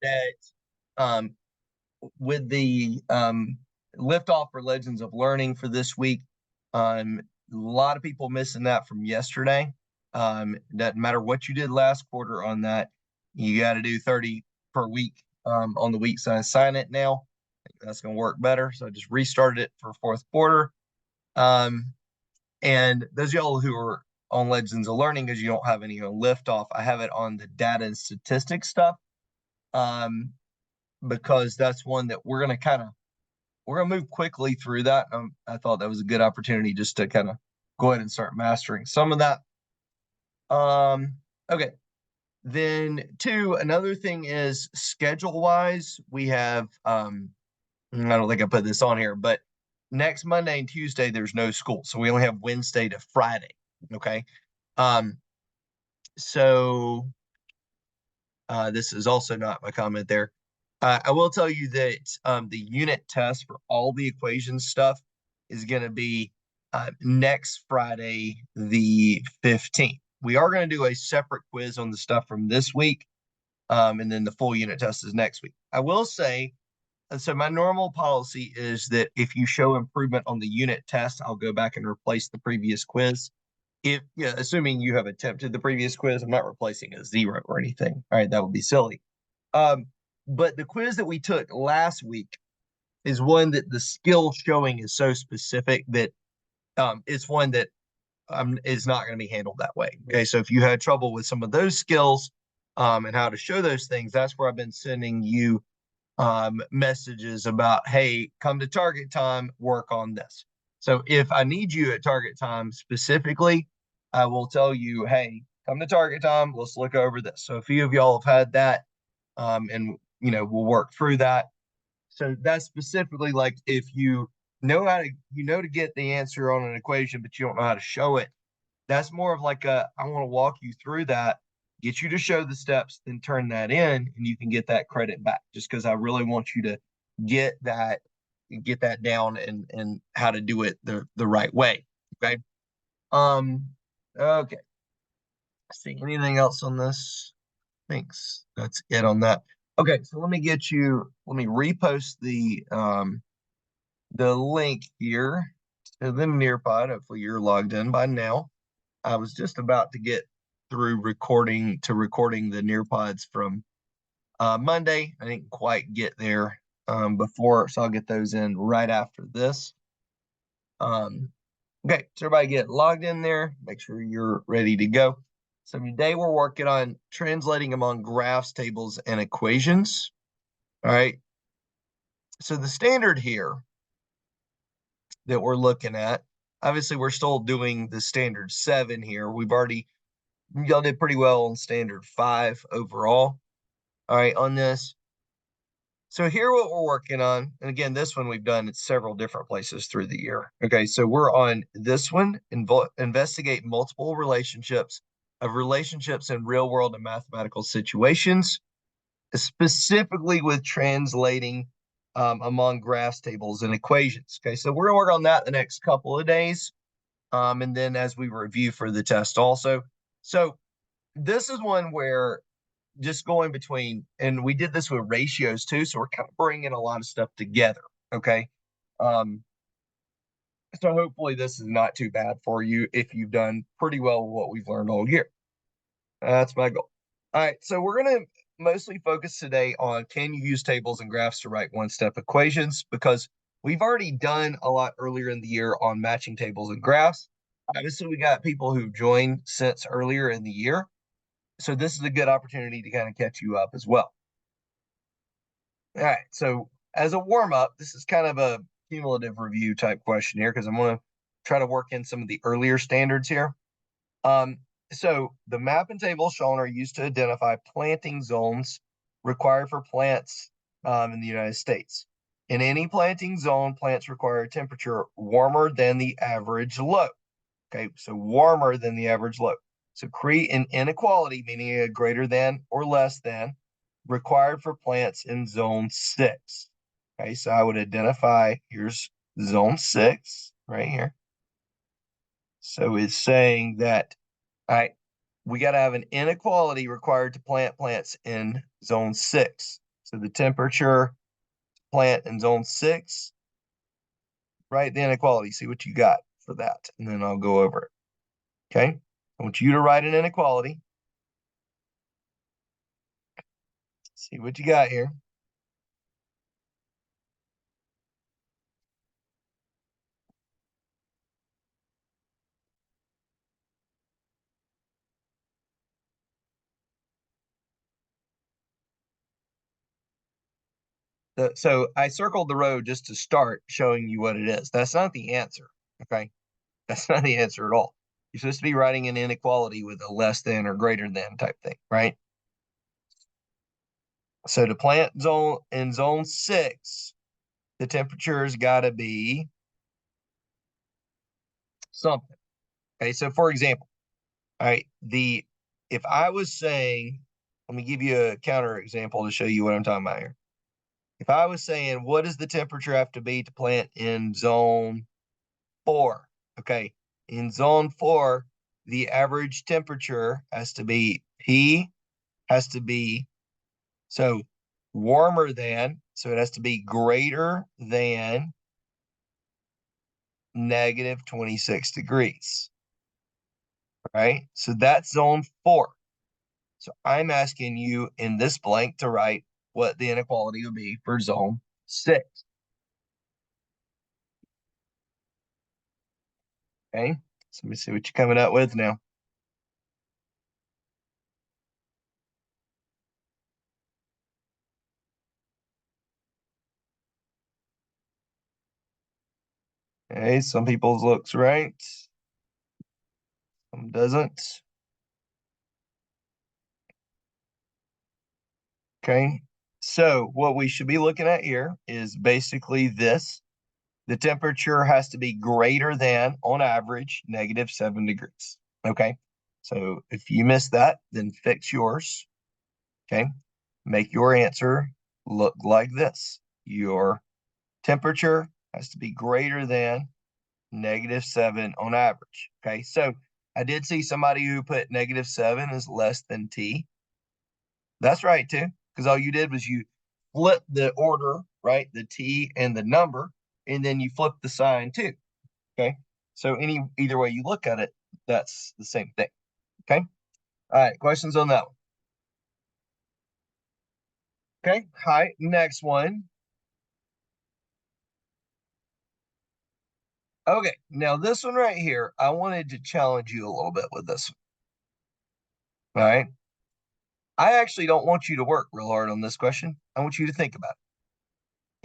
that um, with the liftoff for Legends of Learning for this week, a lot of people missing that from yesterday. Doesn't matter what you did last quarter on that, you got to do 30 per week on the week side. Sign it now. That's going to work better. So I just restarted it for fourth quarter. Um, and those of y'all who are on Legends of Learning, because you don't have any on liftoff, I have it on the data and statistics stuff. Um, because that's one that we're gonna move quickly through that. I thought that was a good opportunity just to kind of go ahead and start mastering some of that. Um, okay. Then two, another thing is schedule wise, we have I don't think I put this on here, but next Monday and Tuesday there's no school. So we only have Wednesday to Friday. Okay. Um, so this is also not my comment there. I will tell you that the unit test for all the equation stuff is going to be next Friday, the 15th. We are going to do a separate quiz on the stuff from this week, and then the full unit test is next week. I will say, so my normal policy is that if you show improvement on the unit test, I'll go back and replace the previous quiz. If yeah, assuming you have attempted the previous quiz, I'm not replacing a zero or anything. All right, that would be silly. Um, but the quiz that we took last week is one that the skill showing is so specific that it's one that is not going to be handled that way. Okay, so if you had trouble with some of those skills and how to show those things, that's where I've been sending you messages about, hey, come to target time, work on this. So if I need you at target time specifically, I will tell you, hey, come to target time, let's look over this. So a few of y'all have had that, and we'll work through that. So that's specifically like if you know how to to get the answer on an equation, but you don't know how to show it. That's more of like I want to walk you through that, get you to show the steps, then turn that in, and you can get that credit back. Just because I really want you to get that get that down and how to do it the right way. Okay. Um. Okay. See anything else on this? Thanks. That's it on that. Okay. So let me get you. Let me repost the link here to the Nearpod. Hopefully you're logged in by now. I was just about to get through recording the Nearpods from Monday. I didn't quite get there before, so I'll get those in right after this. Um, okay, so everybody get logged in there. Make sure you're ready to go. So today we're working on translating among graphs, tables, and equations. All right. So the standard here that we're looking at, obviously we're still doing the standard 7 here. Y'all did pretty well on standard 5 overall. All right, on this. So here what we're working on, and again, this one we've done at several different places through the year. Okay, so we're on this one, investigate multiple relationships in real world and mathematical situations, specifically with translating among graphs, tables, and equations. Okay, so we're gonna work on that the next couple of days. And then as we review for the test also. So this is one where just going between, and we did this with ratios too, so we're kind of bringing a lot of stuff together. Okay. Um, so hopefully this is not too bad for you if you've done pretty well with what we've learned all year. That's my goal. All right, so we're going to mostly focus today on can you use tables and graphs to write one-step equations, because we've already done a lot earlier in the year on matching tables and graphs. Obviously, we got people who joined since earlier in the year, so this is a good opportunity to kind of catch you up as well. All right. So as a warm up, this is kind of a cumulative review type question here because I'm going to try to work in some of the earlier standards here. Um, so the map and table shown are used to identify planting zones required for plants in the United States. In any planting zone, plants require a temperature warmer than the average low. Okay, so warmer than the average low. So create an inequality, meaning a greater than or less than, required for plants in zone 6. Okay, so I would identify, here's zone 6 right here. So it's saying that, all right, we got to have an inequality required to plant plants in zone 6. So the temperature plant in zone 6, write the inequality, see what you got for that, and then I'll go over it. Okay, I want you to write an inequality. See what you got here. So I circled the row just to start showing you what it is. That's not the answer, okay? That's not the answer at all. You're supposed to be writing an inequality with a less than or greater than type thing, right? So the plant zone in zone 6, the temperature's got to be something. Okay, so for example, all right, if I was saying, let me give you a counter example to show you what I'm talking about here. If I was saying, what does the temperature have to be to plant in zone 4? Okay, in zone 4, the average temperature has to be P, has to be, so warmer than, so it has to be greater than negative 26 degrees, right? So that's zone 4. So I'm asking you in this blank to write what the inequality would be for zone 6. Okay, so let me see what you're coming up with now. Okay, some people's looks right, some doesn't. Okay, so what we should be looking at here is basically this. The temperature has to be greater than, on average, negative 7 degrees. Okay, so if you miss that, then fix yours. Okay, make your answer look like this. Your temperature has to be greater than negative 7 on average. Okay, so I did see somebody who put negative 7 is less than T. That's right, too, because all you did was you flip the order, right? The T and the number, and then you flip the sign too. Okay. So either way you look at it, that's the same thing. Okay. All right. Questions on that one? Okay. Hi. Next one. Okay. Now this one right here, I wanted to challenge you a little bit with this one. All right. I actually don't want you to work real hard on this question. I want you to think about it.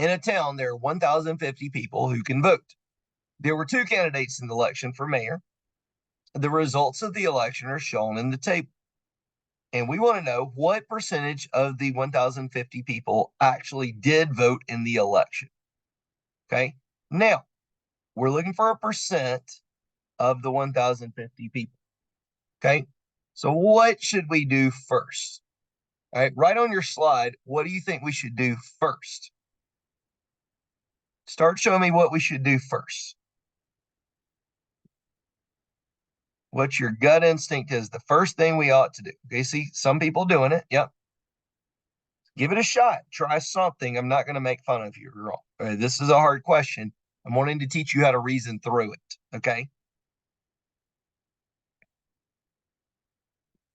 In a town, there are 1,050 people who can vote. There were 2 candidates in the election for mayor. The results of the election are shown in the table. And we want to know what percentage of the 1,050 people actually did vote in the election. Okay. Now, we're looking for a percent of the 1,050 people. Okay. So, what should we do first? All right. Right on your slide, what do you think we should do first? Start showing me what we should do first. What your gut instinct is the first thing we ought to do. Okay. See, some people doing it. Yep. Give it a shot. Try something. I'm not going to make fun of you. You're wrong. This is a hard question. I'm wanting to teach you how to reason through it. Okay.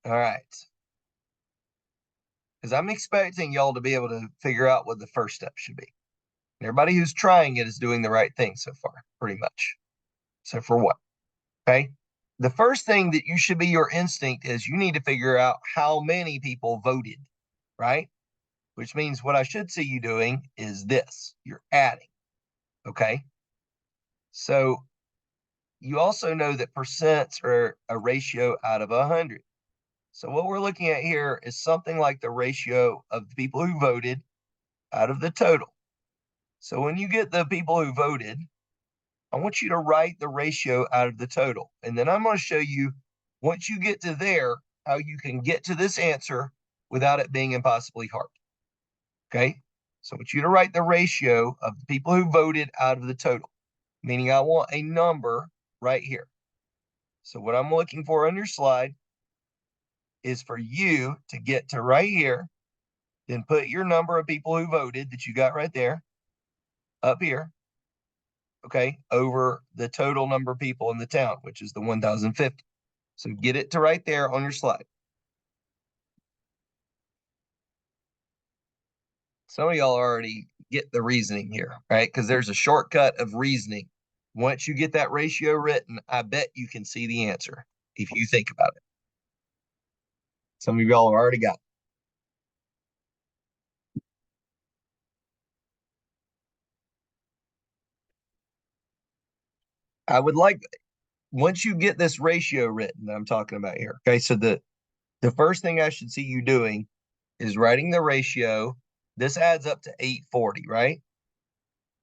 All right. Because I'm expecting y'all to be able to figure out what the first step should be. Everybody who's trying it is doing the right thing so far, pretty much. So for what? Okay. The first thing that you should be your instinct is you need to figure out how many people voted, right? Which means what I should see you doing is this. You're adding. Okay. So you also know that percents are a ratio out of 100. So what we're looking at here is something like the ratio of the people who voted out of the total. So when you get the people who voted, I want you to write the ratio out of the total. And then I'm going to show you, once you get to there, how you can get to this answer without it being impossibly hard. Okay? So I want you to write the ratio of the people who voted out of the total, meaning I want a number right here. So what I'm looking for on your slide is for you to get to right here, then put your number of people who voted that you got right there up here, okay, over the total number of people in the town, which is the 1,050. So get it to right there on your slide. Some of y'all already get the reasoning here, right? Because there's a shortcut of reasoning. Once you get that ratio written, I bet you can see the answer if you think about it. Some of y'all already got it. I would like, once you get this ratio written that I'm talking about here, okay, so the first thing I should see you doing is writing the ratio. This adds up to 840, right?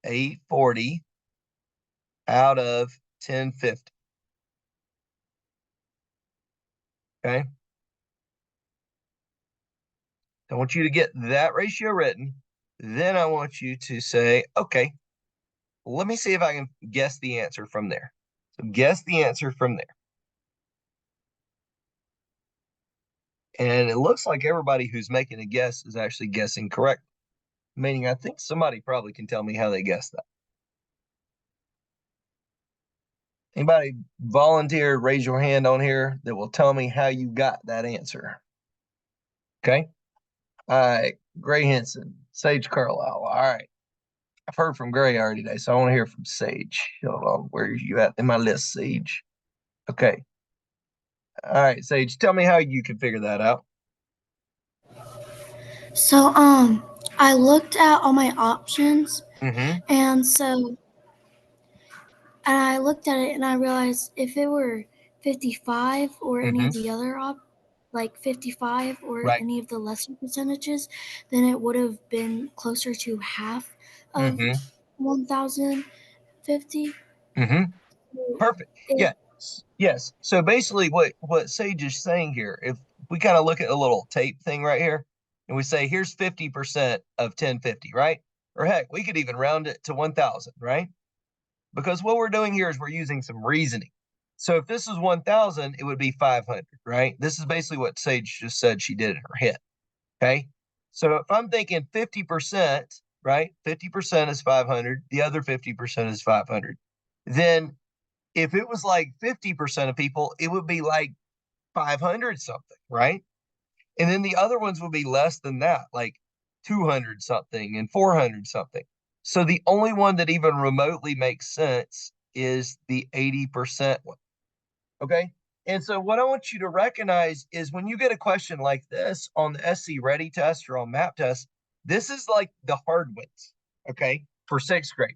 840 out of 1050. Okay. I want you to get that ratio written. Then I want you to say, okay, let me see if I can guess the answer from there. So guess the answer from there. And it looks like everybody who's making a guess is actually guessing correct. Meaning I think somebody probably can tell me how they guessed that. Anybody volunteer, raise your hand on here that will tell me how you got that answer. Okay. All right. Gray Henson, Sage Carlisle. All right. I've heard from Gray already today, so I want to hear from Sage. Hold on. Where are you at in my list, Sage? Okay. All right, Sage, tell me how you can figure that out. So, I looked at all my options, Mm-hmm. and I looked at it and I realized if it were 55 or any Mm-hmm. of the other like 55 or Right. any of the lesser percentages, then it would have been closer to half of Mm-hmm. 1,050. Mm-hmm. Perfect. It, Yeah. Yes. So basically what Sage is saying here, if we kind of look at a little tape thing right here, and we say here's 50% of 1050, right? Or heck, we could even round it to 1,000, right? Because what we're doing here is we're using some reasoning. So if this is 1,000, it would be 500, right? This is basically what Sage just said she did in her head. Okay. So if I'm thinking 50%, right? 50% is 500. The other 50% is 500. Then if it was like 50% of people, it would be like 500 something, right? And then the other ones would be less than that, like 200 something and 400 something. So the only one that even remotely makes sense is the 80% one. Okay. And so what I want you to recognize is when you get a question like this on the SC Ready test or on MAP test, this is like the hard ones, okay, for sixth grade.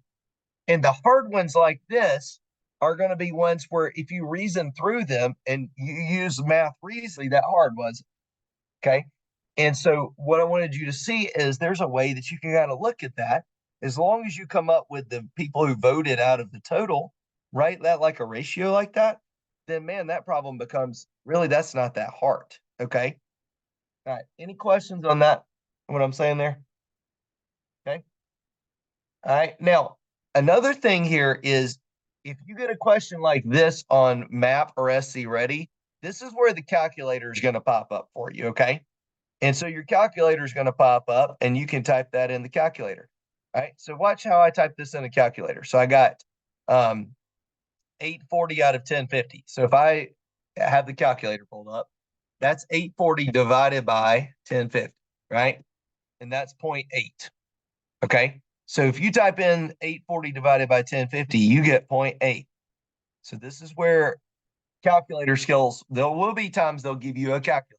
And the hard ones like this are going to be ones where if you reason through them and you use math reasoning, that hard was, okay. And so what I wanted you to see is there's a way that you can kind of look at that. As long as you come up with the people who voted out of the total, right? That like a ratio like that, then man, that problem becomes really that's not that hard. Okay. All right. Any questions on that? What I'm saying there? Okay. All right. Now, another thing here is if you get a question like this on MAP or SC Ready, this is where the calculator is going to pop up for you. Okay. And so your calculator is going to pop up and you can type that in the calculator. All right. So watch how I type this in the calculator. So I got 840 out of 1050. So if I have the calculator pulled up, that's 840 divided by 1050, right? And that's 0.8. Okay. So if you type in 840 divided by 1050, you get 0.8. So this is where calculator skills, there will be times they'll give you a calculator.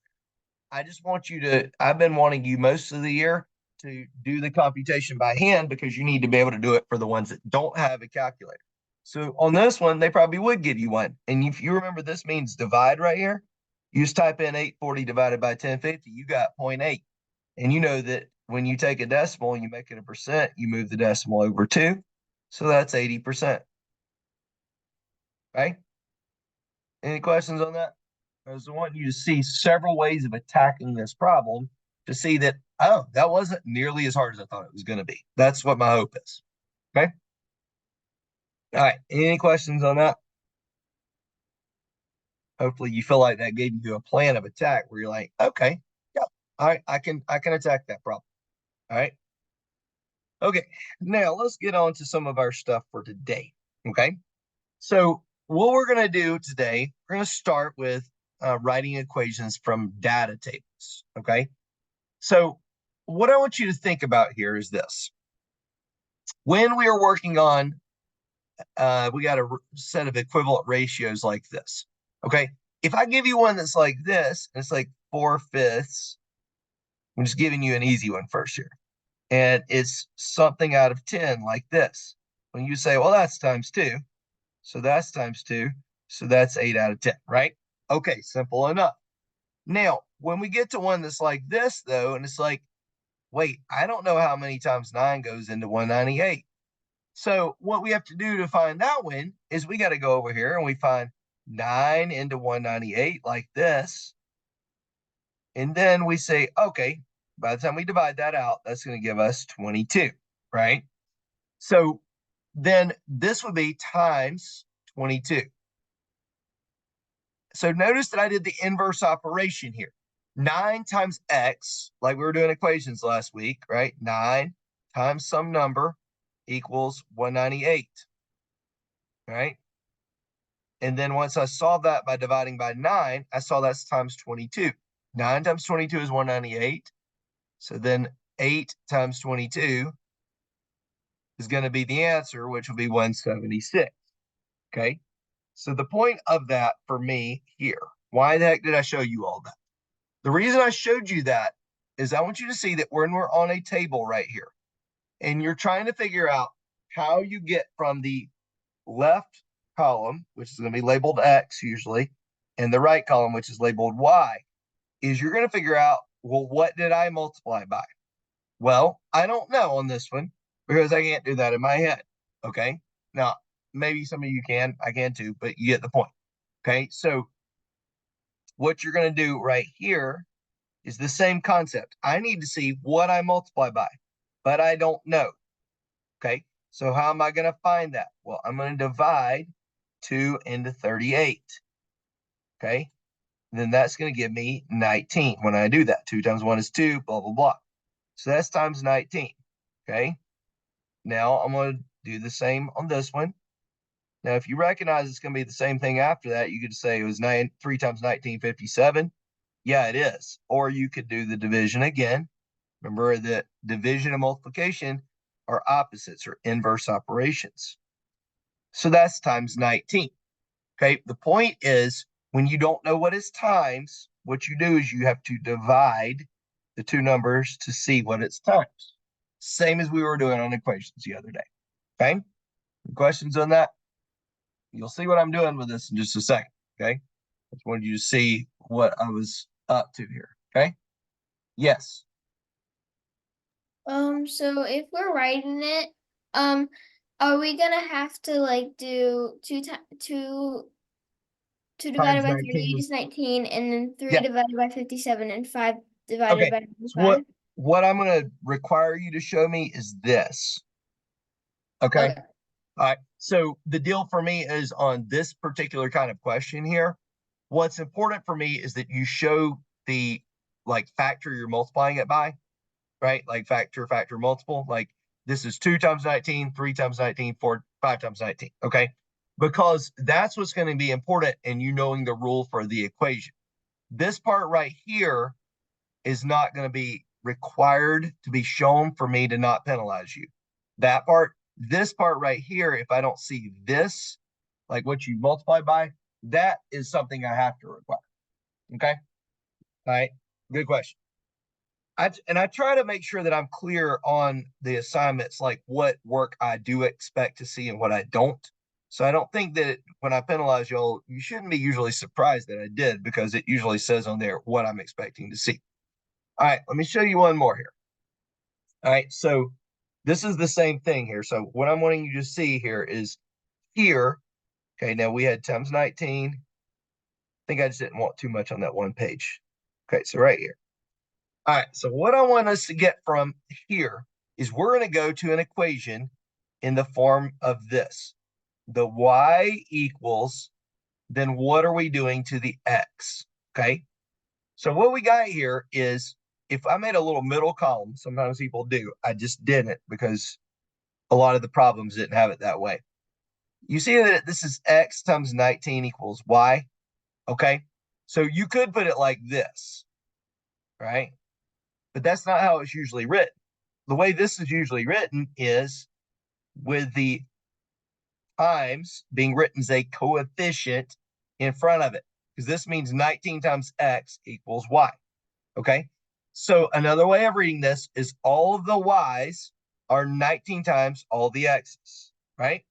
I just want you to, I've been wanting you most of the year to do the computation by hand because you need to be able to do it for the ones that don't have a calculator. So on this one, they probably would give you one. And if you remember, this means divide right here. You just type in 840 divided by 1050, you got 0.8. And you know that when you take a decimal and you make it a percent, you move the decimal over 2. So that's 80%. Right? Any questions on that? I was wanting you to see several ways of attacking this problem to see that, oh, that wasn't nearly as hard as I thought it was going to be. That's what my hope is. Okay. All right. Any questions on that? Hopefully you feel like that gave you a plan of attack where you're like, okay, yeah, All right, I can attack that problem. All right. Okay, now let's get on to some of our stuff for today. Okay. So what we're going to do today, we're going to start with writing equations from data tables. Okay. So what I want you to think about here is this. When we are working on, we got a set of equivalent ratios like this. Okay. If I give you one that's like this, it's like 4/5. I'm just giving you an easy one first here. And it's something out of 10 like this. When you say, well, that's times 2. So that's times 2. So that's 8 out of 10, right? Okay, simple enough. Now, when we get to one that's like this, though, and it's like, wait, I don't know how many times 9 goes into 198. So what we have to do to find that one is we got to go over here and we find 9 into 198 like this. And then we say, okay, by the time we divide that out, that's going to give us 22, right? So then this would be times 22. So notice that I did the inverse operation here. 9 times x, like we were doing equations last week, right? 9 times some number equals 198, right? And then once I solve that by dividing by 9, I saw that's times 22. 9 times 22 is 198. So then 8 times 22 is going to be the answer, which will be 176. Okay. So the point of that for me here, why the heck did I show you all that? The reason I showed you that is I want you to see that when we're on a table right here and you're trying to figure out how you get from the left column, which is going to be labeled X usually, and the right column, which is labeled Y, is you're going to figure out, well, what did I multiply by? Well, I don't know on this one because I can't do that in my head. Okay. Now, maybe some of you can, I can too, but you get the point. Okay. So what you're going to do right here is the same concept. I need to see what I multiply by, but I don't know. Okay. So how am I going to find that? Well, I'm going to divide 2 into 38. Okay. And then that's going to give me 19 when I do that. 2 times 1 is 2, blah, blah, blah. So that's times 19. Okay. Now I'm going to do the same on this one. Now, if you recognize it's going to be the same thing after that, you could say it was 3 times 19, 57. Yeah, it is. Or you could do the division again. Remember that division and multiplication are opposites or inverse operations. So that's times 19. Okay, the point is when you don't know what is times, what you do is you have to divide the two numbers to see what it's times. Same as we were doing on equations the other day. Okay, questions on that? You'll see what I'm doing with this in just a second. Okay, I just wanted you to see what I was up to here. Okay, yes. So if we're writing it, are we gonna have to like do two divided Times by 38 19. is 19, and then 3 Yeah. divided by 57, and 5 divided Okay. by So 5? what I'm going to require you to show me is this. Okay. Okay. All right. So the deal for me is on this particular kind of question here. What's important for me is that you show the like factor you're multiplying it by, right? Like factor, multiple. Like this is 2 times 19, 3 times 19, 4, 5 times 19. Okay. Because that's what's going to be important in you knowing the rule for the equation. This part right here is not going to be required to be shown for me to not penalize you. That part, this part right here, if I don't see this, like what you multiply by, that is something I have to require. Okay. All right. Good question. I try to make sure that I'm clear on the assignments, like what work I do expect to see and what I don't. So I don't think that when I penalize y'all, you shouldn't be usually surprised that I did because it usually says on there what I'm expecting to see. All right, let me show you one more here. All right, so this is the same thing here. So what I'm wanting you to see here is here. Okay, now we had times 19. I think I just didn't want too much on that one page. Okay, so right here. All right, so what I want us to get from here is we're going to go to an equation in the form of this. The y equals, then what are we doing to the x? Okay, so what we got here is if I made a little middle column, sometimes people do. I just didn't because a lot of the problems didn't have it that way. You see that this is x times 19 equals y. Okay. So you could put it like this, right? But that's not how it's usually written. The way this is usually written is with the times being written as a coefficient in front of it, because this means 19 times x equals y. Okay. So another way of reading this is all of the y's are 19 times all the x's, right?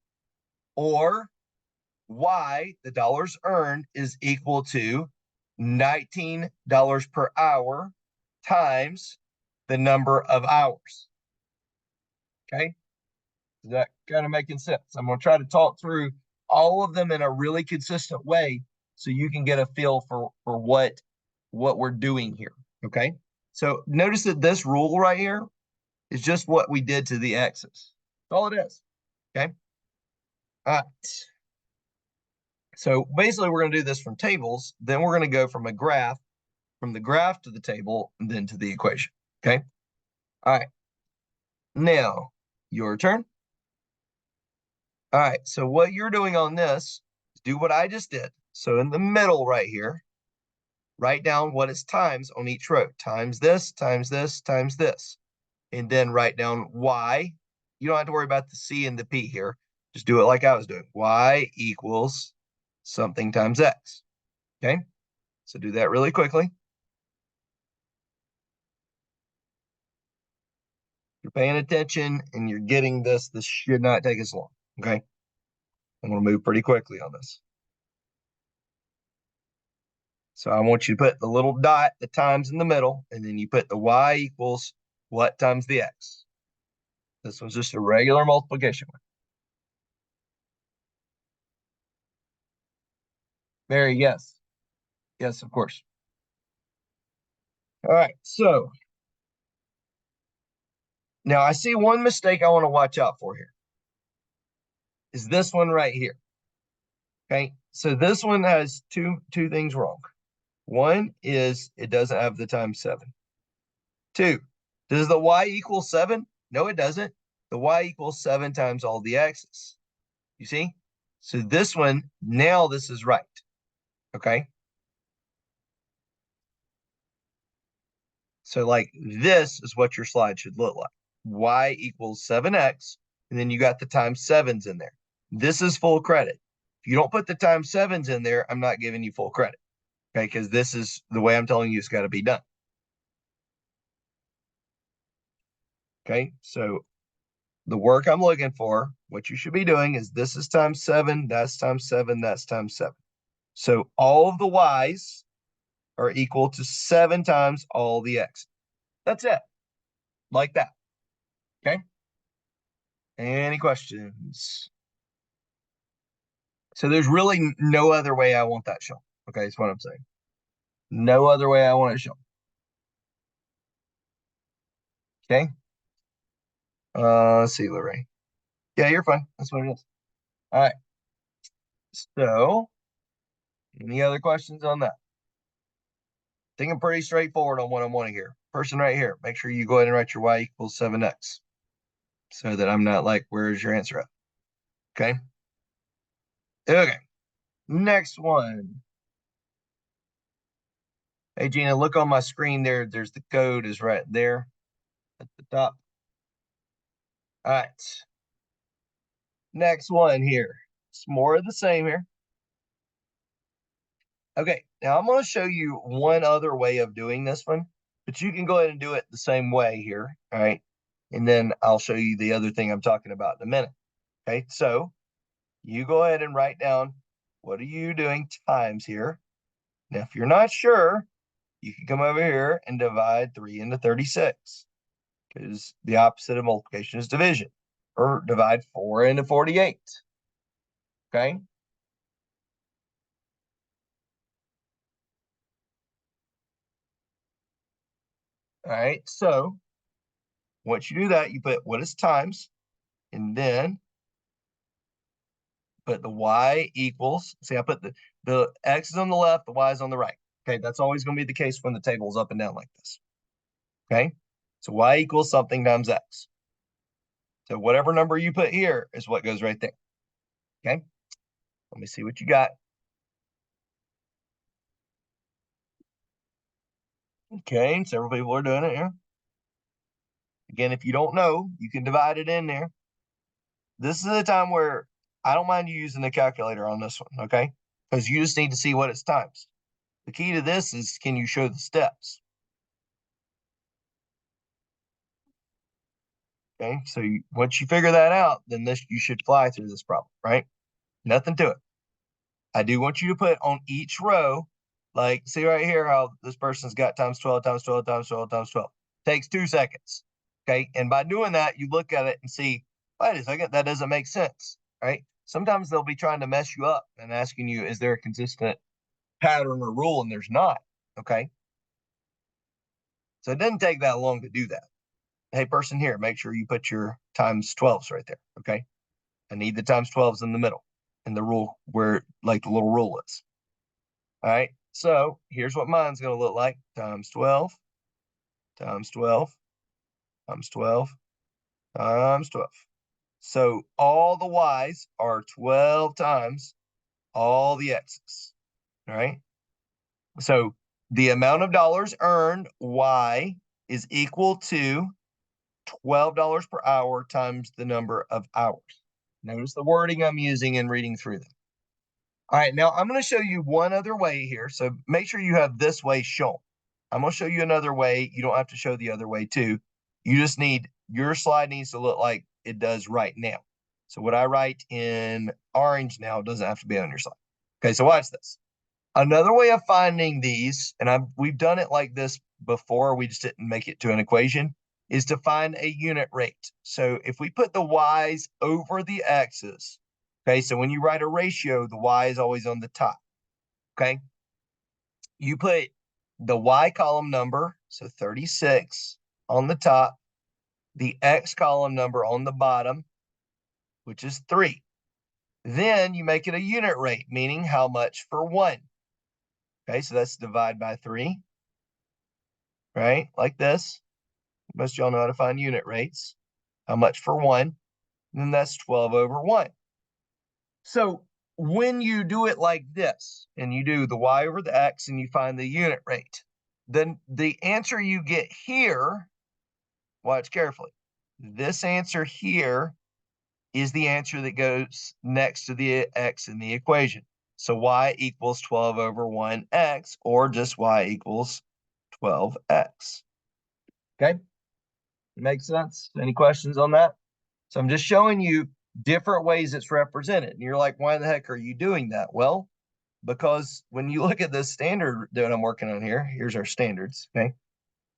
Or y, the dollars earned, is equal to $19 per hour times the number of hours. Okay. Is that kind of making sense? I'm going to try to talk through all of them in a really consistent way so you can get a feel for what we're doing here. Okay. So notice that this rule right here is just what we did to the x's. That's all it is. Okay. All right. So basically we're going to do this from tables. Then we're going to go from a graph, from the graph to the table, and then to the equation. Okay. All right. Now your turn. All right. So what you're doing on this is do what I just did. So in the middle right here, write down what is times on each row. Times this, times this, times this. And then write down y. You don't have to worry about the c and the p here. Just do it like I was doing. Y equals something times x. Okay. So do that really quickly. You're paying attention and you're getting this. This should not take us long. Okay. I'm going to move pretty quickly on this. So I want you to put the little dot, the times in the middle, and then you put the y equals what times the x. This was just a regular multiplication one. Mary, yes. Yes, of course. All right, so now I see one mistake I want to watch out for here. Is this one right here. Okay, so this one has two things wrong. One is it doesn't have the times 7. 2, does the y equal 7? No, it doesn't. The y equals 7 times all the x's. You see? So this one, now this is right. Okay. So like this is what your slide should look like. Y equals 7x, and then you got the times 7s in there. This is full credit. If you don't put the times 7s in there, I'm not giving you full credit. Okay, because this is the way I'm telling you it's got to be done. Okay, so the work I'm looking for, what you should be doing is this is times 7, that's times 7, that's times 7. So all of the y's are equal to 7 times all the x. That's it. Like that. Okay. Any questions? So there's really no other way I want that shown. Okay, that's what I'm saying. No other way I want it shown. Okay. Let's see, Lorraine. Yeah, you're fine. That's what it is. All right. So, any other questions on that? I think I'm pretty straightforward on what I'm wanting here. Person right here, make sure you go ahead and write your y equals 7x so that I'm not like, where's your answer at? Okay. Okay. Next one. Hey, Gina, look on my screen there. There's the code is right there at the top. All right. Next one here. It's more of the same here. Okay, now I'm going to show you one other way of doing this one, but you can go ahead and do it the same way here. All right. And then I'll show you the other thing I'm talking about in a minute. Okay, so you go ahead and write down what are you doing times here. Now, if you're not sure, you can come over here and divide 3 into 36 because the opposite of multiplication is division, or divide 4 into 48. Okay. All right. So once you do that, you put what is times, and then put the y equals. See, I put the x is on the left, the y is on the right. Okay, that's always going to be the case when the table is up and down like this. Okay, so y equals something times x. So whatever number you put here is what goes right there. Okay, let me see what you got. Okay, several people are doing it here. Again, if you don't know, you can divide it in there. This is the time where I don't mind you using the calculator on this one, okay? Because you just need to see what it's times. The key to this is, can you show the steps? Okay, so once you figure that out, then you should fly through this problem, right? Nothing to it. I do want you to put on each row, like, see right here how this person's got times 12, times 12, times 12, times 12. Takes 2 seconds, okay? And by doing that, you look at it and see, wait a second, that doesn't make sense, right? Sometimes they'll be trying to mess you up and asking you, is there a consistent pattern or rule? And there's not, okay? So it doesn't take that long to do that. Hey, person here, make sure you put your times 12s right there, okay? I need the times 12s in the middle, in the rule where, like, the little rule is. All right, so here's what mine's going to look like. Times 12, times 12, times 12, times 12. So all the y's are 12 times all the x's, all right? So the amount of dollars earned, y, is equal to $12 per hour times the number of hours. Notice the wording I'm using and reading through them. All right, now I'm going to show you one other way here. So make sure you have this way shown. I'm going to show you another way. You don't have to show the other way too. You just need, your slide needs to look like it does right now. So what I write in orange now doesn't have to be on your slide. Okay, so watch this. Another way of finding these, and we've done it like this before, we just didn't make it to an equation, is to find a unit rate. So if we put the y's over the x's, okay, so when you write a ratio, the y is always on the top, okay? You put the y column number, so 36, on the top, the x column number on the bottom, which is 3. Then you make it a unit rate, meaning how much for 1. Okay, so that's divide by 3, right? Like this. Most of y'all know how to find unit rates. How much for 1? And then that's 12 over 1. So when you do it like this, and you do the y over the x, and you find the unit rate, then the answer you get here, watch carefully, this answer here is the answer that goes next to the x in the equation. So y equals 12 over 1x, or just y equals 12x. Okay, makes sense? Any questions on that? So I'm just showing you different ways it's represented. And you're like, why the heck are you doing that? Well, because when you look at this standard that I'm working on here, here's our standards, okay?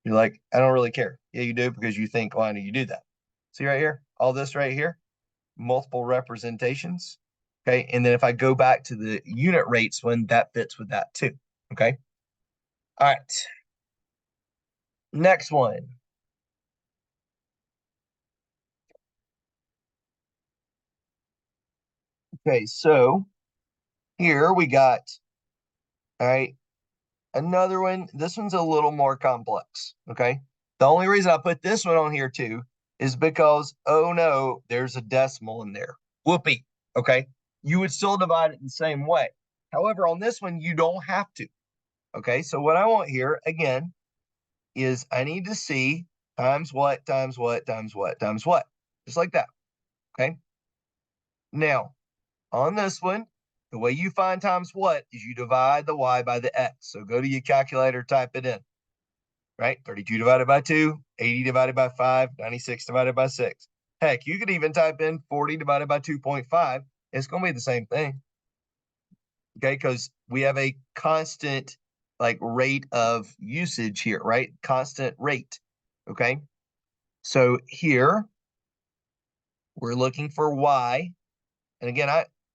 You're like, I don't really care. Yeah, you do, because you think, why do you do that? See right here, all this right here, multiple representations, okay? And then if I go back to the unit rates one, that fits with that too, okay? All right, next one. Okay, so here we got, all right, another one. This one's a little more complex, okay? The only reason I put this one on here too is because, oh no, there's a decimal in there. Whoopee, okay? You would still divide it the same way. However, on this one, you don't have to, okay? So what I want here, again, is I need to see times what, times what, times what, times what, just like that, okay? Now, on this one, the way you find times what is you divide the y by the x. So go to your calculator, type it in, right? 32 divided by 2, 80 divided by 5, 96 divided by 6. Heck, you could even type in 40 divided by 2.5. It's going to be the same thing, okay? Because we have a constant, like, rate of usage here, right? Constant rate, okay? So here, we're looking for y. And again,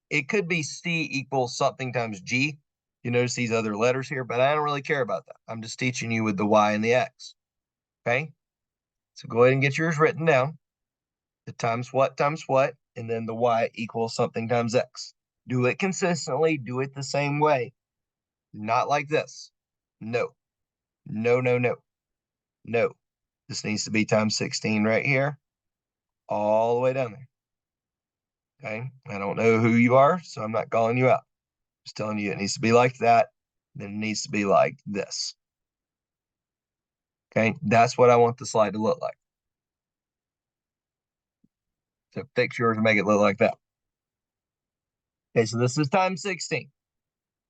it could be C equals something times G. You notice these other letters here, but I don't really care about that. I'm just teaching you with the Y and the X, okay? So go ahead and get yours written down. The times what, and then the Y equals something times X. Do it consistently, do it the same way. Not like this. No, no, no, no, no. This needs to be times 16 right here, all the way down there. Okay, I don't know who you are, so I'm not calling you out. Just telling you it needs to be like that. Then it needs to be like this. Okay, that's what I want the slide to look like. So fix yours and make it look like that. Okay, so this is times 16.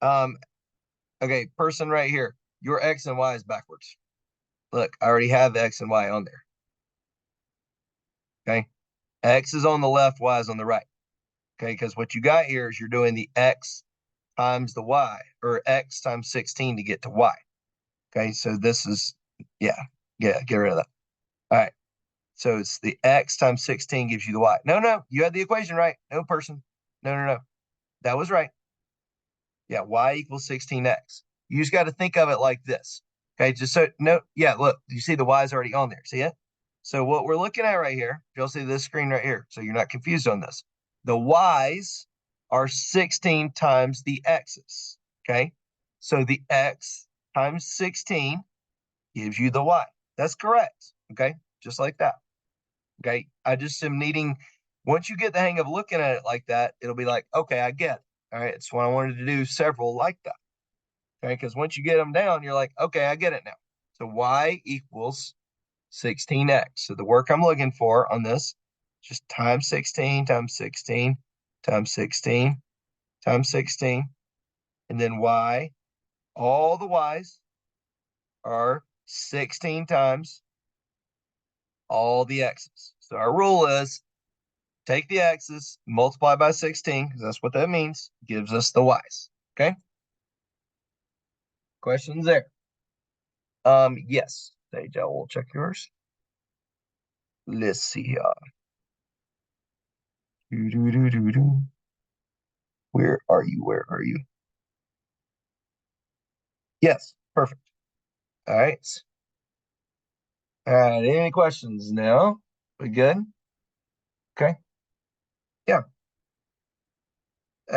Okay, person right here, your X and Y is backwards. Look, I already have X and Y on there. Okay, X is on the left, Y is on the right. Okay, because what you got here is you're doing the X times the Y, or X times 16 to get to Y. Okay, so this is, yeah, get rid of that. All right, so it's the X times 16 gives you the Y. No, you had the equation right. No, person. No. That was right. Yeah, Y equals 16X. You just got to think of it like this. Okay, just so, no, yeah, look, you see the Y is already on there. See it? So what we're looking at right here, you'll see this screen right here, so you're not confused on this. The Y's are 16 times the X's, okay? So the X times 16 gives you the Y. That's correct, okay? Just like that, okay? I just am needing, once you get the hang of looking at it like that, it'll be like, okay, I get it, all right? It's what I wanted to do several like that, okay? Because once you get them down, you're like, okay, I get it now. So Y equals 16X. So the work I'm looking for on this, just times 16 times 16 times 16 times 16, and then Y, all the Y's are 16 times all the X's. So our rule is take the X's, multiply by 16, because that's what that means, gives us the Y's, okay? Questions there? Yes, Sage, I will check yours. Let's see here. Where are you? Where are you? Yes, perfect. All right. All right. Any questions now? We good? Okay. Yeah.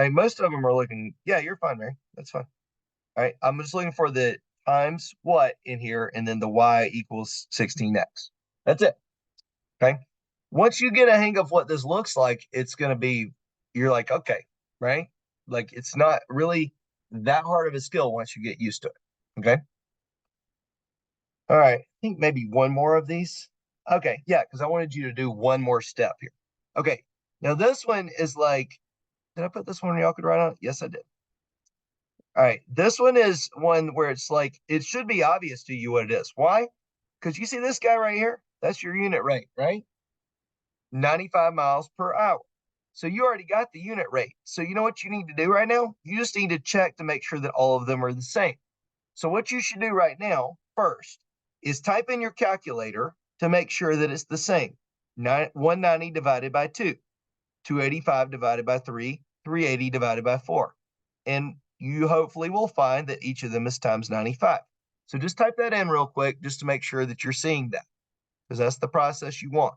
Most of them are looking. Yeah, you're fine, Mary. That's fine. All right. I'm just looking for the times what in here, and then the Y equals 16X. That's it. Okay. Once you get a hang of what this looks like, it's going to be, you're like, okay, right? Like it's not really that hard of a skill once you get used to it. Okay. All right. I think maybe one more of these. Okay. Yeah. Because I wanted you to do one more step here. Okay. Now this one is like, did I put this one y'all could write on? Yes, I did. All right. This one is one where it's like, it should be obvious to you what it is. Why? Because you see this guy right here? That's your unit rate, right? 95 miles per hour. So you already got the unit rate. So you know what you need to do right now? You just need to check to make sure that all of them are the same. So what you should do right now first is type in your calculator to make sure that it's the same. 190 divided by 2, 285 divided by 3, 380 divided by 4. And you hopefully will find that each of them is times 95. So just type that in real quick just to make sure that you're seeing that, because that's the process you want.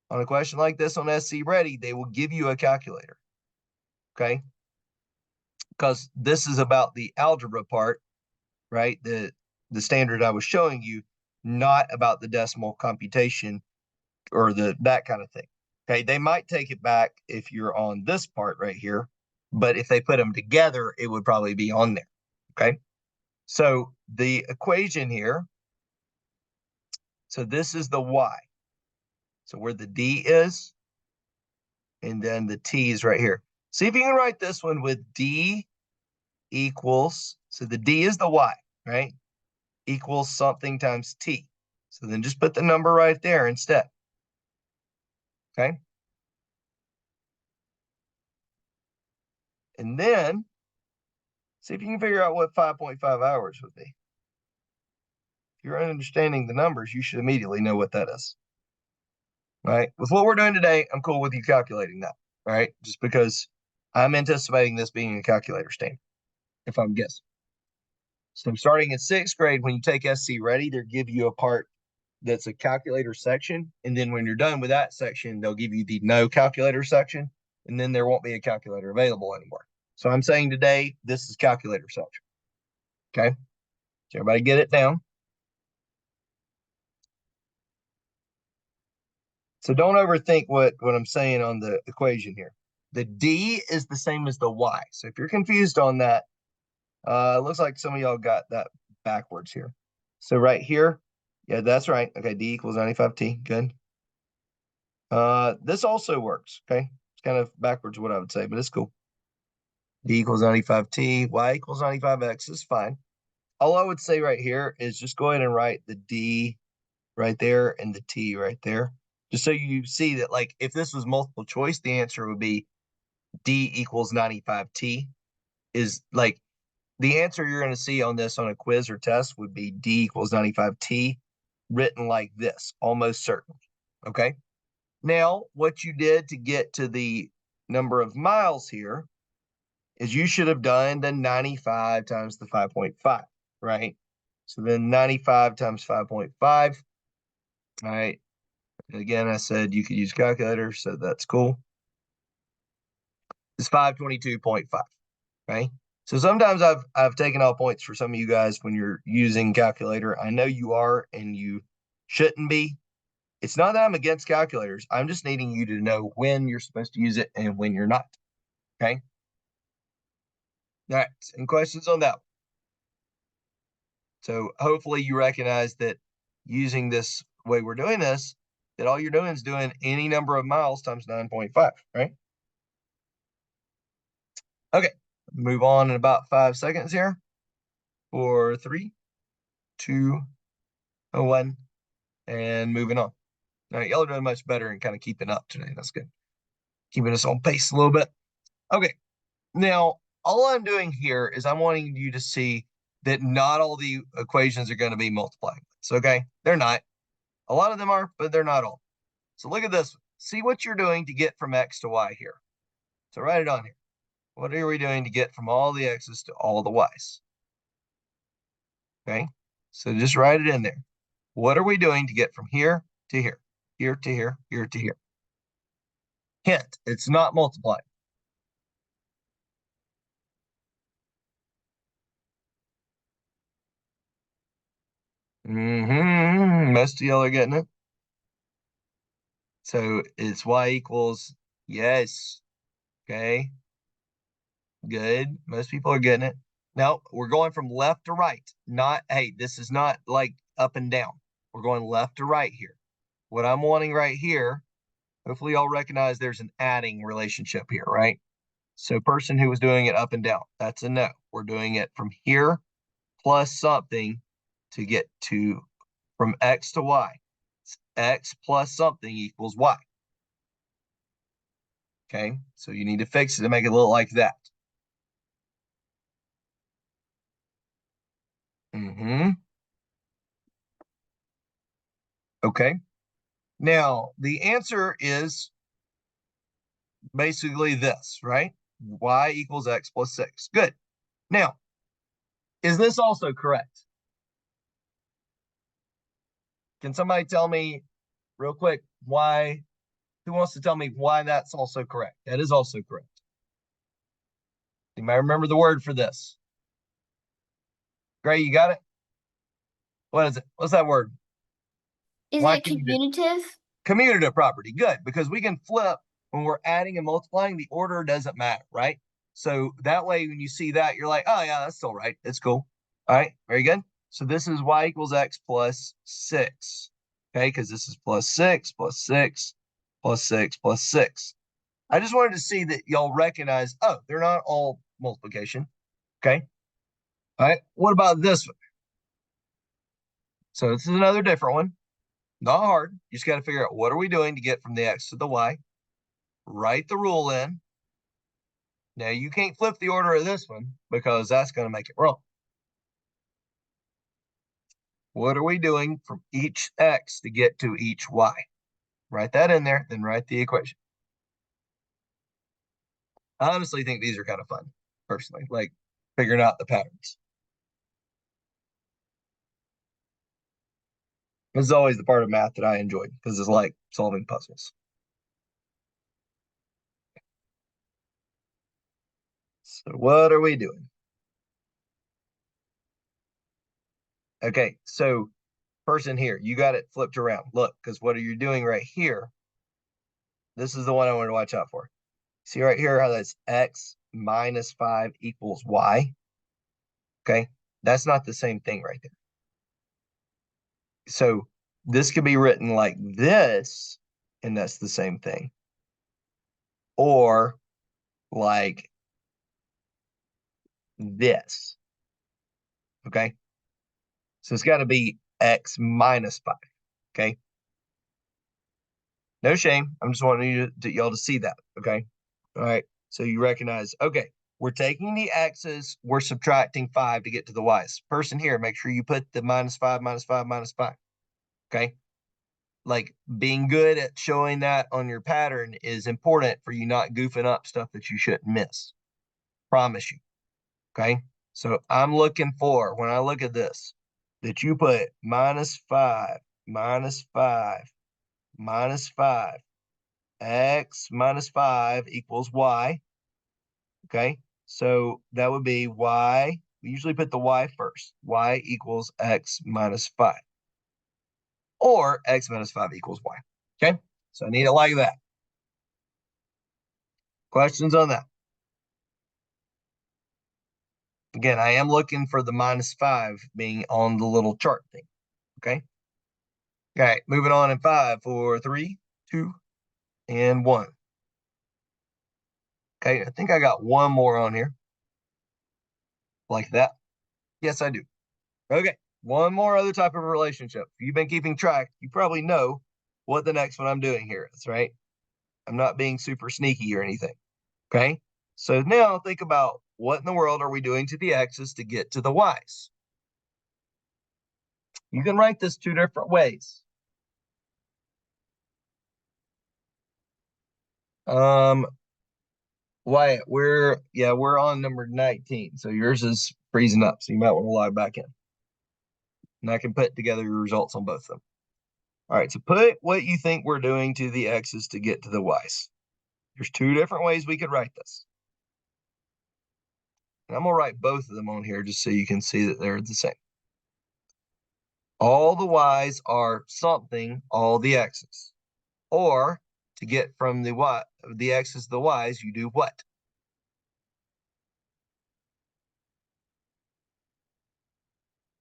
On a question like this on SC Ready, they will give you a calculator, okay? Because this is about the algebra part, right? The standard I was showing you, not about the decimal computation or that kind of thing. Okay, they might take it back if you're on this part right here, but if they put them together, it would probably be on there. Okay, so the equation here, so this is the Y. So where the D is, and then the T is right here. See if you can write this one with D equals, so the D is the Y, right? Equals something times T. So then just put the number right there instead. Okay. And then see if you can figure out what 5.5 hours would be. If you're understanding the numbers, you should immediately know what that is. All right. With what we're doing today, I'm cool with you calculating that. All right. Just because I'm anticipating this being a calculator standard, if I'm guessing. So starting in 6th grade, when you take SC Ready, they'll give you a part that's a calculator section. And then when you're done with that section, they'll give you the no calculator section. And then there won't be a calculator available anymore. So I'm saying today, this is calculator section. Okay. So everybody get it down. So don't overthink what I'm saying on the equation here. The D is the same as the Y. So if you're confused on that, it looks like some of y'all got that backwards here. So right here, yeah, that's right. Okay, D equals 95T, good. This also works, okay? It's kind of backwards what I would say, but it's cool. D equals 95T, Y equals 95X is fine. All I would say right here is just go ahead and write the D right there and the T right there. Just so you see that, like, if this was multiple choice, the answer would be D equals 95T. Is like the answer you're going to see on this on a quiz or test would be D equals 95T, written like this, almost certainly. Okay. Now, what you did to get to the number of miles here is you should have done the 95 times the 5.5, right? So then 95 times 5.5. All right. Again, I said you could use calculator, so that's cool. It's 522.5, right? So sometimes I've taken all points for some of you guys when you're using calculator. I know you are, and you shouldn't be. It's not that I'm against calculators. I'm just needing you to know when you're supposed to use it and when you're not. Okay. All right. Any questions on that one? So hopefully you recognize that using this way we're doing this, that all you're doing is doing any number of miles times 9.5, right? Okay. Move on in about 5 seconds here. 4, 3, 2, 1, and moving on. All right, y'all are doing much better and kind of keeping up today. That's good. Keeping us on pace a little bit. Okay. Now, all I'm doing here is I'm wanting you to see that not all the equations are going to be multiplying. Okay. They're not. A lot of them are, but they're not all. So look at this. See what you're doing to get from X to Y here. So write it on here. What are we doing to get from all the X's to all the Y's? Okay. So just write it in there. What are we doing to get from here to here, here to here, here to here? Hint, it's not multiplying. Most of y'all are getting it. So it's Y equals, yes. Okay. Good. Most people are getting it. Now we're going from left to right. Not, hey, this is not like up and down. We're going left to right here. What I'm wanting right here, hopefully y'all recognize there's an adding relationship here, right? So person who was doing it up and down, that's a no. We're doing it from here plus something to get to from X to Y. X plus something equals Y. Okay, so you need to fix it to make it look like that. Okay. Now, the answer is basically this, right? Y equals X plus 6. Good. Now, is this also correct? Can somebody tell me real quick why? Who wants to tell me why that's also correct? That is also correct. You might remember the word for this. Gray, you got it? What is it? What's that word? Is Why it commutative? Commutative property. Good, because we can flip when we're adding and multiplying, the order doesn't matter, right? So that way, when you see that, you're like, oh yeah, that's still right. It's cool. All right, very good. So this is Y equals X plus 6. Okay, because this is plus 6, plus 6, plus 6, plus 6. I just wanted to see that y'all recognize, oh, they're not all multiplication. Okay. All right. What about this one? So this is another different one. Not hard. You just got to figure out what are we doing to get from the X to the Y. Write the rule in. Now you can't flip the order of this one because that's going to make it wrong. What are we doing from each X to get to each Y? Write that in there, then write the equation. I honestly think these are kind of fun, personally, like figuring out the patterns. This is always the part of math that I enjoyed because it's like solving puzzles. So what are we doing? Okay, so person here, you got it flipped around. Look, because what are you doing right here This is the one I want to watch out for. See right here how that's x minus 5 equals y? Okay, that's not the same thing right there. So this could be written like this, and that's the same thing. Or like this. Okay, so it's got to be x minus 5. Okay, no shame. I'm just wanting y'all to see that. Okay, all right. So you recognize, okay, we're taking the x's, we're subtracting 5 to get to the y's. Person here, make sure you put the minus 5, minus 5, minus 5. Okay, like being good at showing that on your pattern is important for you not goofing up stuff that you shouldn't miss. Promise you. Okay, so I'm looking for, when I look at this, that you put minus 5, minus 5, minus 5, x minus 5 equals y. Okay, so that would be y. We usually put the y first. Y equals x minus 5. Or x minus 5 equals y. Okay, so I need it like that. Questions on that? Again, I am looking for the minus 5 being on the little chart thing. Okay. All right, moving on in 5, 4, 3, 2, and 1. Okay, I think I got one more on here. Like that. Yes, I do. Okay, one more other type of relationship. If you've been keeping track, you probably know what the next one I'm doing here is, right? I'm not being super sneaky or anything. Okay, so now think about what in the world are we doing to the x's to get to the y's? You can write this two different ways. Wyatt, we're on number 19, so yours is freezing up, so you might want to log back in. And I can put together your results on both of them. All right, so put what you think we're doing to the x's to get to the y's. There's two different ways we could write this. And I'm gonna write both of them on here just so you can see that they're the same. All the y's are something, all the x's. Or to get from the x's to the y's, you do what?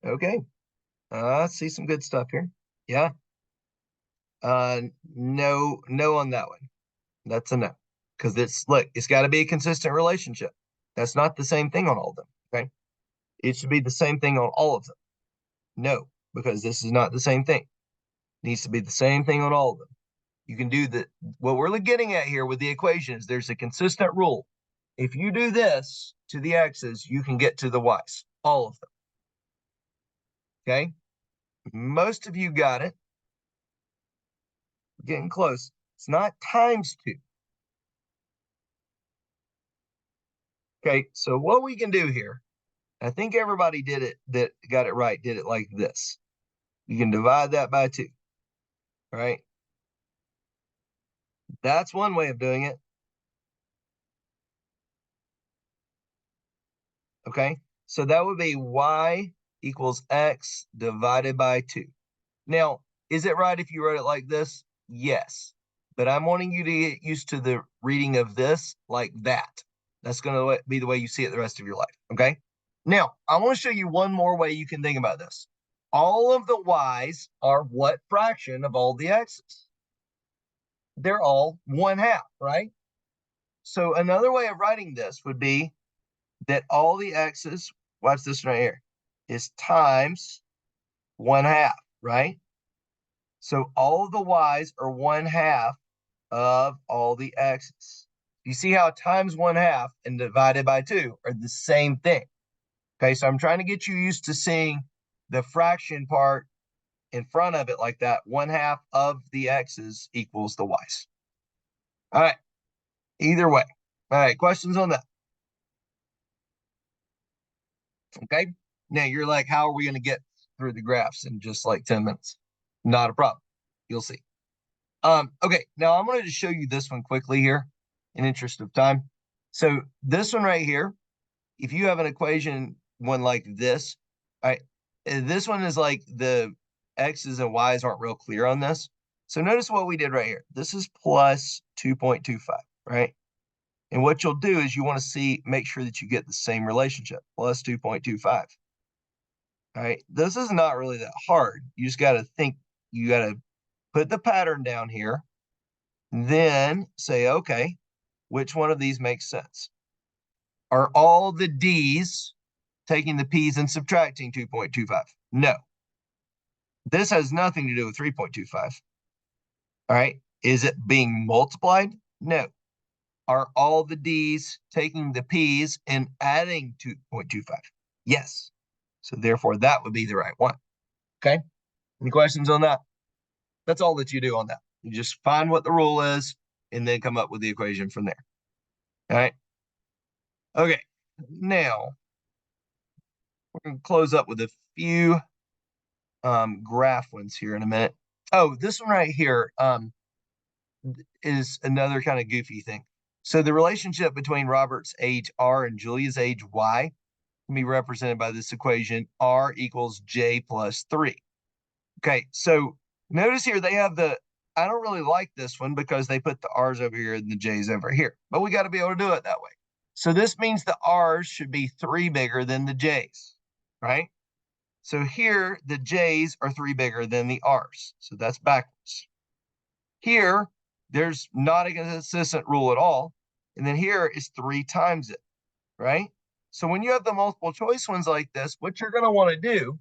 Okay. I see some good stuff here. Yeah. No on that one. That's a no. Because it's got to be a consistent relationship. That's not the same thing on all of them. Okay. It should be the same thing on all of them. No, because this is not the same thing. It needs to be the same thing on all of them. You can do that. What we're getting at here with the equations, there's a consistent rule. If you do this to the x's, you can get to the y's, all of them. Okay. Most of you got it. We're getting close. It's not times 2. Okay, so what we can do here, I think everybody did it that got it right, did it like this. You can divide that by 2, right? That's one way of doing it. Okay, so that would be y equals x divided by 2. Now, is it right if you wrote it like this? Yes, but I'm wanting you to get used to the reading of this like that. That's going to be the way you see it the rest of your life, okay? Now, I want to show you one more way you can think about this. All of the y's are what fraction of all the x's? They're all 1/2, right? So another way of writing this would be that all the x's, watch this right here, is times 1/2, right? So all of the y's are 1/2 of all the x's. You see how times 1/2 and divided by 2 are the same thing. Okay, so I'm trying to get you used to seeing the fraction part in front of it like that. 1/2 of the x's equals the y's. All right, either way. All right, questions on that? Okay, now you're like, how are we going to get through the graphs in just like 10 minutes? Not a problem. You'll see. Okay, now I'm going to just show you this one quickly here in interest of time. So this one right here, if you have an equation one like this, all right, this one is like the x's and y's aren't real clear on this. So notice what we did right here. This is plus 2.25, right? And what you'll do is you want to make sure that you get the same relationship, plus 2.25. All right, this is not really that hard. You just got to think, you got to put the pattern down here, then say, okay, which one of these makes sense? Are all the D's taking the P's and subtracting 2.25? No. This has nothing to do with 3.25. All right, is it being multiplied? No. Are all the D's taking the P's and adding 2.25? Yes. So therefore, that would be the right one. Okay. Any questions on that? That's all that you do on that. You just find what the rule is and then come up with the equation from there. All right. Okay. Now, we're going to close up with a few graph ones here in a minute. Oh, this one right here is another kind of goofy thing. So the relationship between Robert's age R and Julia's age Y can be represented by this equation, R equals J plus 3. Okay, so notice here they have I don't really like this one because they put the R's over here and the J's over here, but we got to be able to do it that way. So this means the R's should be 3 bigger than the J's, right? So here the J's are 3 bigger than the R's, so that's backwards. Here, there's not a consistent rule at all, and then here is 3 times it, right? So when you have the multiple choice ones like this, what you're going to want to do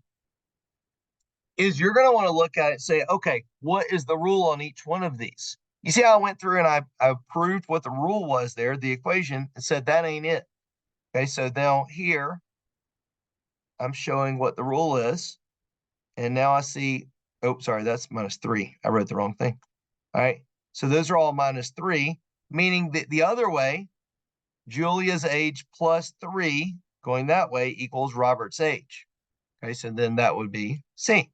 is you're going to want to look at it and say, okay, what is the rule on each one of these? You see how I went through and I proved what the rule was there, the equation, and said that ain't it. Okay, so now here, I'm showing what the rule is. And now I see, oh, sorry, that's -3. I wrote the wrong thing. All right, so those are all -3, meaning that the other way, Julia's age plus 3 going that way equals Robert's age. Okay, so then that would be C.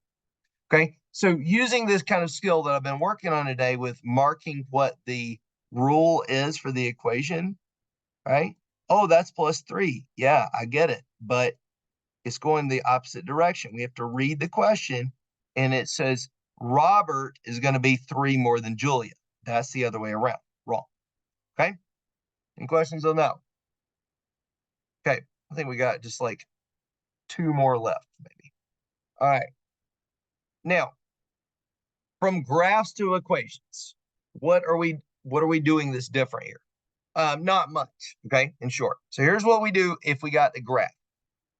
Okay, so using this kind of skill that I've been working on today with marking what the rule is for the equation, right? Oh, that's +3. Yeah, I get it, but it's going the opposite direction. We have to read the question, and it says Robert is going to be 3 more than Julia. That's the other way around. Wrong. Okay, any questions on that? Okay, I think we got just like 2 more left, maybe. All right. Now, from graphs to equations, what are we doing that's different here? Not much, okay, in short. So here's what we do if we got the graph.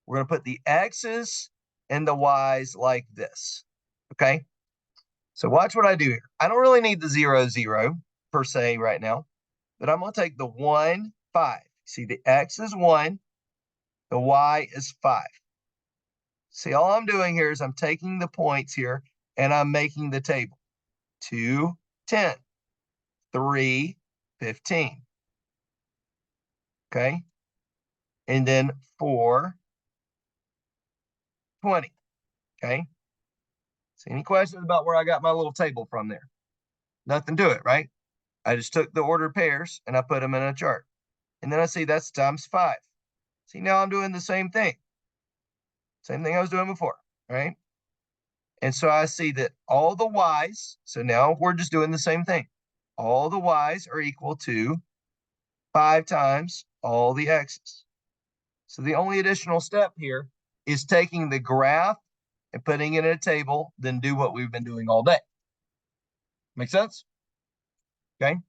We're going to put the X's and the Y's like this, okay? So watch what I do here. I don't really need the 0, 0 per se right now, but I'm going to take the 1, 5. See, the X is 1, the Y is 5. See, all I'm doing here is I'm taking the points here and I'm making the table. 2, 10, 3, 15. Okay. And then 4, 20. Okay. So any questions about where I got my little table from there? Nothing to it, right? I just took the ordered pairs and I put them in a chart. And then I see that's times 5. See, now I'm doing the same thing. Same thing I was doing before, right? And so I see that all the Y's, so now we're just doing the same thing. All the Y's are equal to 5 times all the X's. So the only additional step here is taking the graph and putting it in a table, then do what we've been doing all day. Make sense? Okay.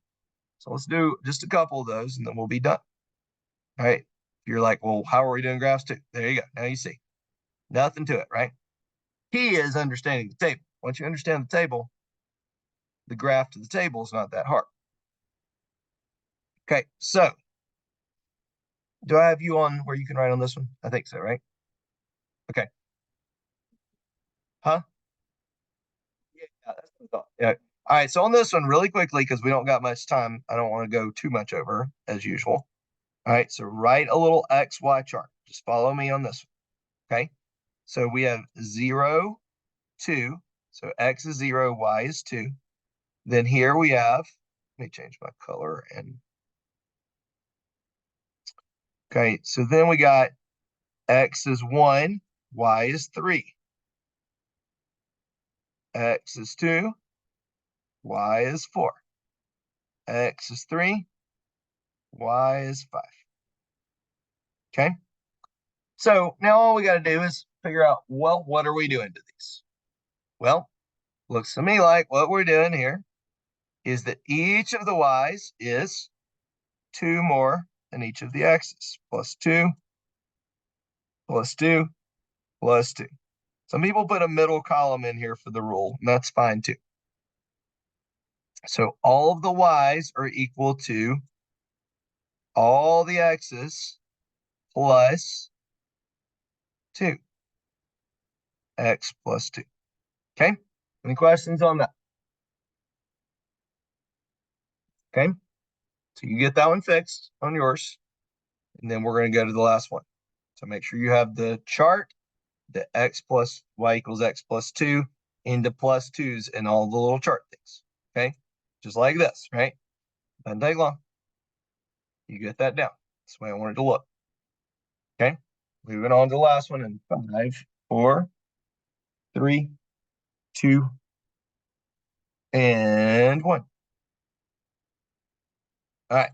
So let's do just a couple of those and then we'll be done. All right. If you're like, well, how are we doing graphs too? There you go. Now you see. Nothing to it, right? Key is understanding the table. Once you understand the table, the graph to the table is not that hard. Okay, so do I have you on where you can write on this one? I think so, right? Okay. Huh? Yeah, that's what I thought. Yeah. All right, so on this one, really quickly, because we don't got much time, I don't want to go too much over as usual. All right, so write a little XY chart. Just follow me on this one. Okay. So we have 0, 2. So X is 0, Y is 2. Then here we have, let me change my color and okay, so then we got X is 1, Y is 3. X is 2, y is 4. X is 3, y is 5. Okay? So now all we got to do is figure out, well, what are we doing to these? Well, looks to me like what we're doing here is that each of the y's is 2 more than each of the x's. Plus 2, plus 2, plus 2. Some people put a middle column in here for the rule, and that's fine too. So all of the y's are equal to all the x's plus 2. X plus 2. Okay? Any questions on that? Okay? So you get that one fixed on yours. And then we're going to go to the last one. So make sure you have the chart, the x plus y equals x plus 2 into plus 2's and all the little chart things. Okay? Just like this, right? Doesn't take long. You get that down. That's the way I want it to look. Okay? Moving on to the last one in 5, 4, 3, 2, and 1. All right.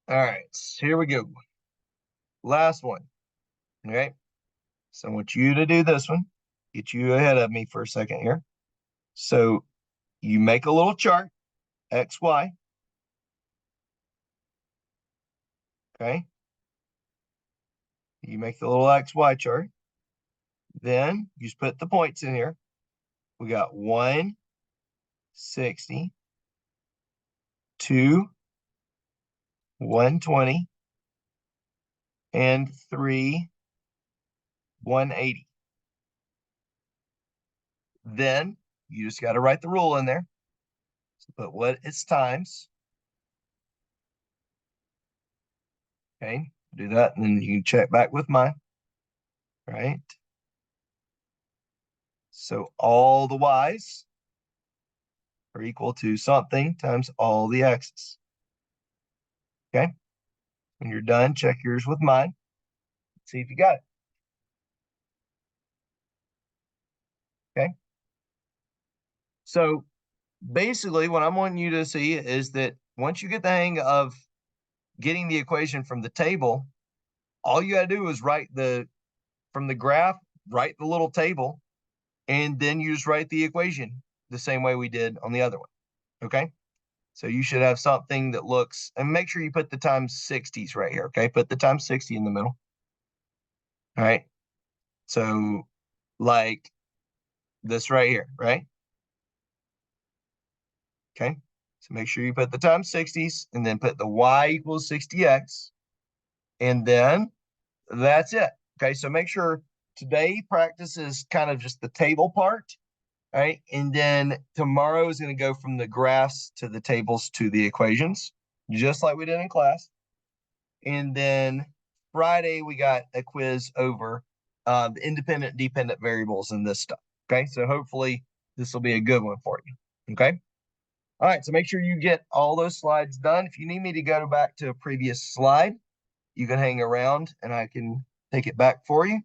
All right. So here we go. Last one. Okay. So I want you to do this one. Get you ahead of me for a second here. So you make a little chart, X, Y. Okay. You make the little X, Y chart. Then you just put the points in here. We got 160, 2, 120, and 3, 180. Then you just got to write the rule in there. So put what it's times. Okay, do that, and then you can check back with mine. Right? So all the y's are equal to something times all the x's. Okay? When you're done, check yours with mine. See if you got it. Okay? So basically what I'm wanting you to see is that once you get the hang of getting the equation from the table, all you got to do is write from the graph, write the little table, and then you just write the equation the same way we did on the other one. Okay? So you should have something that looks, and make sure you put the times 60s right here. Okay? Put the times 60 in the middle. All right? So like this right here, right? Okay? So make sure you put the times 60s and then put the y equals 60x. And then that's it. Okay, so make sure today practice is kind of just the table part. All right, and then tomorrow is going to go from the graphs to the tables to the equations, just like we did in class. And then Friday, we got a quiz over the independent, dependent variables and this stuff. Okay, so hopefully this will be a good one for you. Okay. All right, so make sure you get all those slides done. If you need me to go back to a previous slide, you can hang around and I can take it back for you.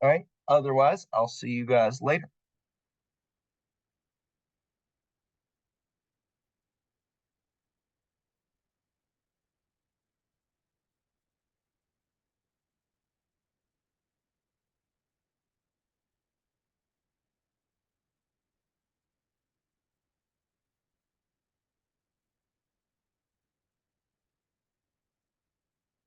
All right. Otherwise, I'll see you guys later.